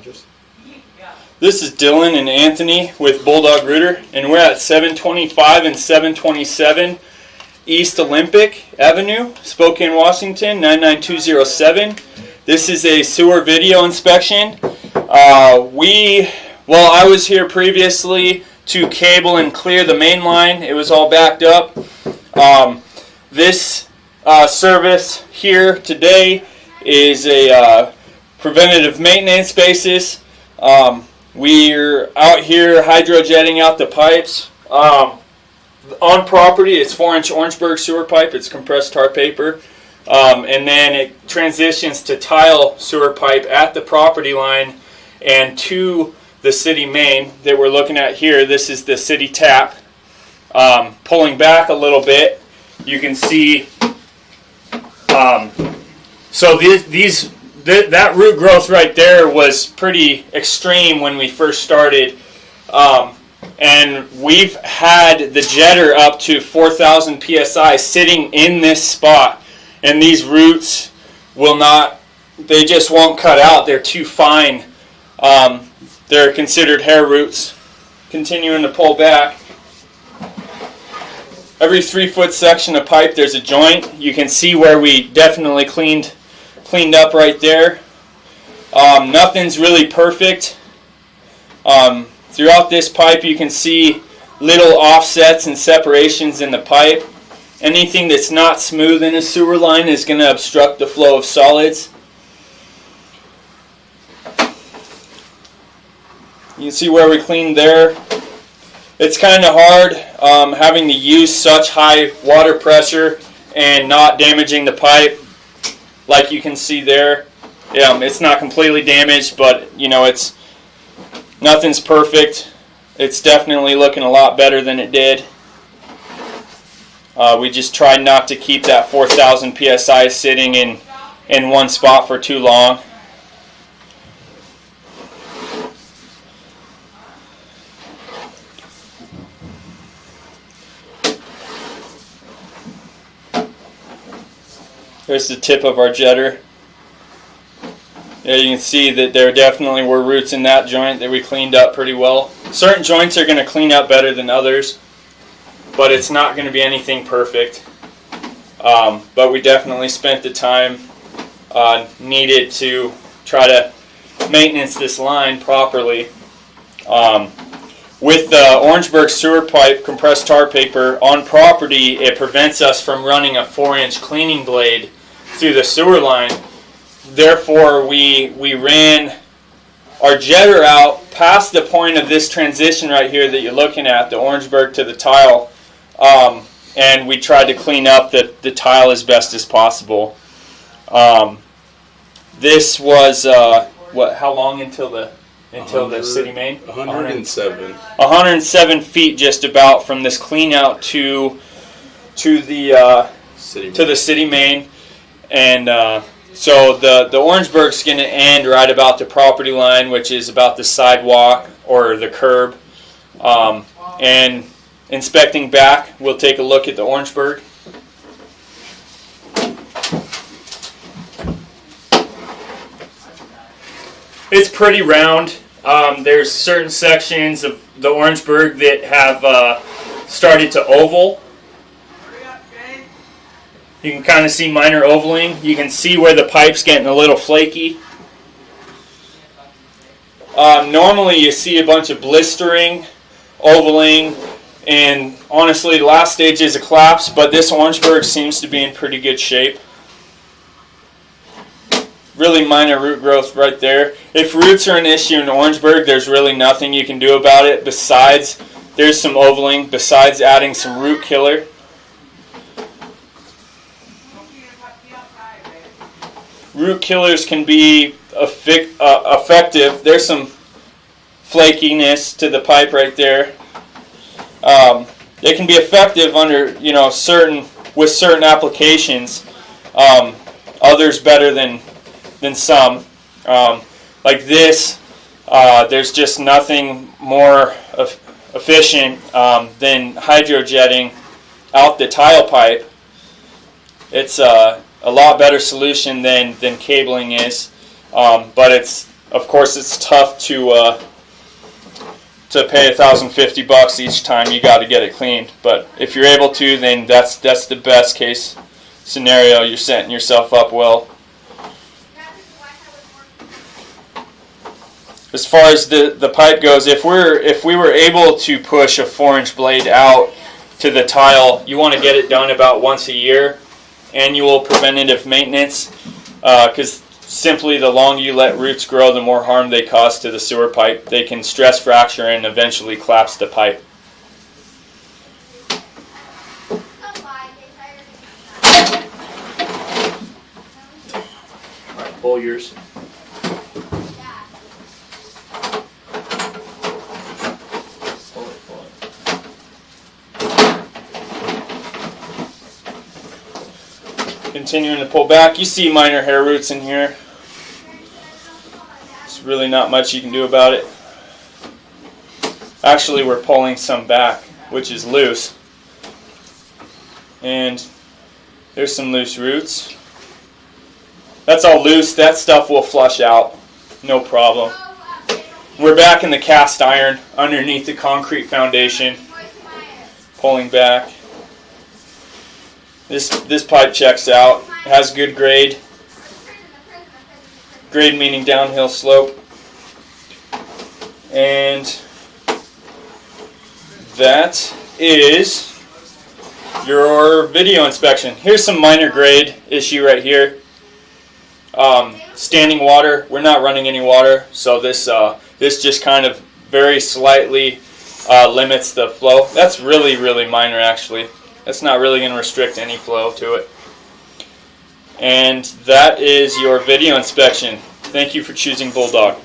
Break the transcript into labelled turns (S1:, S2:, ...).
S1: address?
S2: This is Dylan and Anthony with Bulldog Rooter, and we're at 725 and 727 East Olympic Avenue, Spokane, Washington, 99207. This is a sewer video inspection. I was here previously to cable and clear the main line. It was all backed up. This service here today is a preventative maintenance basis. We're out here hydrojetting out the pipes. On property, it's 4-inch Orangeburg sewer pipe. It's compressed tar paper. And then it transitions to tile sewer pipe at the property line and to the city main that we're looking at here. This is the city tap. Pulling back a little bit, you can see that root growth right there was pretty extreme when we first started. And we've had the jetter up to 4,000 psi sitting in this spot. And these roots they just won't cut out. They're too fine. They're considered hair roots. Continuing to pull back. Every 3-foot section of pipe, there's a joint. You can see where we definitely cleaned up right there. Nothing's really perfect. Throughout this pipe, you can see little offsets and separations in the pipe. Anything that's not smooth in a sewer line is going to obstruct the flow of solids. You can see where we cleaned there. It's kind of hard having to use such high water pressure and not damaging the pipe. Like you can see there, it's not completely damaged, but nothing's perfect. It's definitely looking a lot better than it did. We just tried not to keep that 4,000 psi sitting in one spot for too long. Here's the tip of our jetter. Yeah, you can see that there definitely were roots in that joint that we cleaned up pretty well. Certain joints are going to clean up better than others, but it's not going to be anything perfect. But we definitely spent the time needed to try to maintenance this line properly. With the Orangeburg sewer pipe compressed tar paper on property, it prevents us from running a 4-inch cleaning blade through the sewer line. Therefore, we ran our jetter out past the point of this transition right here that you're looking at, the Orangeburg to the tile, and we tried to clean up the tile as best as possible. This was how long until the city main?
S1: 107.
S2: 107 feet just about from this clean out to the city main, and so the Orangeburg's going to end right about the property line, which is about the sidewalk or the curb. And inspecting back, we'll take a look at the Orangeburg. It's pretty round. There's certain sections of the Orangeburg that have started to oval. You can kind of see minor ovaling. You can see where the pipe's getting a little flaky. Normally you see a bunch of blistering, ovaling, and honestly the last stage is a collapse, but this Orangeburg seems to be in pretty good shape. Really minor root growth right there. If roots are an issue in Orangeburg, there's really nothing you can do about it besides there's some ovaling, besides adding some root killer. Root killers can be effective. There's some flakiness to the pipe right there. They can be effective under with certain applications. Others better than some. Like this, there's just nothing more efficient than hydrojetting out the tile pipe. It's a lot better solution than cabling is, but it's Of course, it's tough to pay $1,050 each time you got to get it cleaned. But if you're able to, then that's the best case scenario. You're setting yourself up well. As far as the pipe goes, if we were able to push a 4-inch blade out to the tile, you want to get it done about once a year, annual preventative maintenance, because simply the longer you let roots grow, the more harm they cause to the sewer pipe. They can stress fracture and eventually collapse the pipe.
S1: All right, pull yours.
S2: Continuing to pull back, you see minor hair roots in here. There's really not much you can do about it. Actually, we're pulling some back, which is loose. And there's some loose roots. That's all loose. That stuff will flush out. No problem. We're back in the cast iron underneath the concrete foundation. Pulling back. This pipe checks out. It has good grade. Grade meaning downhill slope. And that is your video inspection. Here's some minor grade issue right here. Standing water. We're not running any water, so this just kind of very slightly limits the flow. That's really minor, actually. That's not really going to restrict any flow to it. And that is your video inspection. Thank you for choosing Bulldog.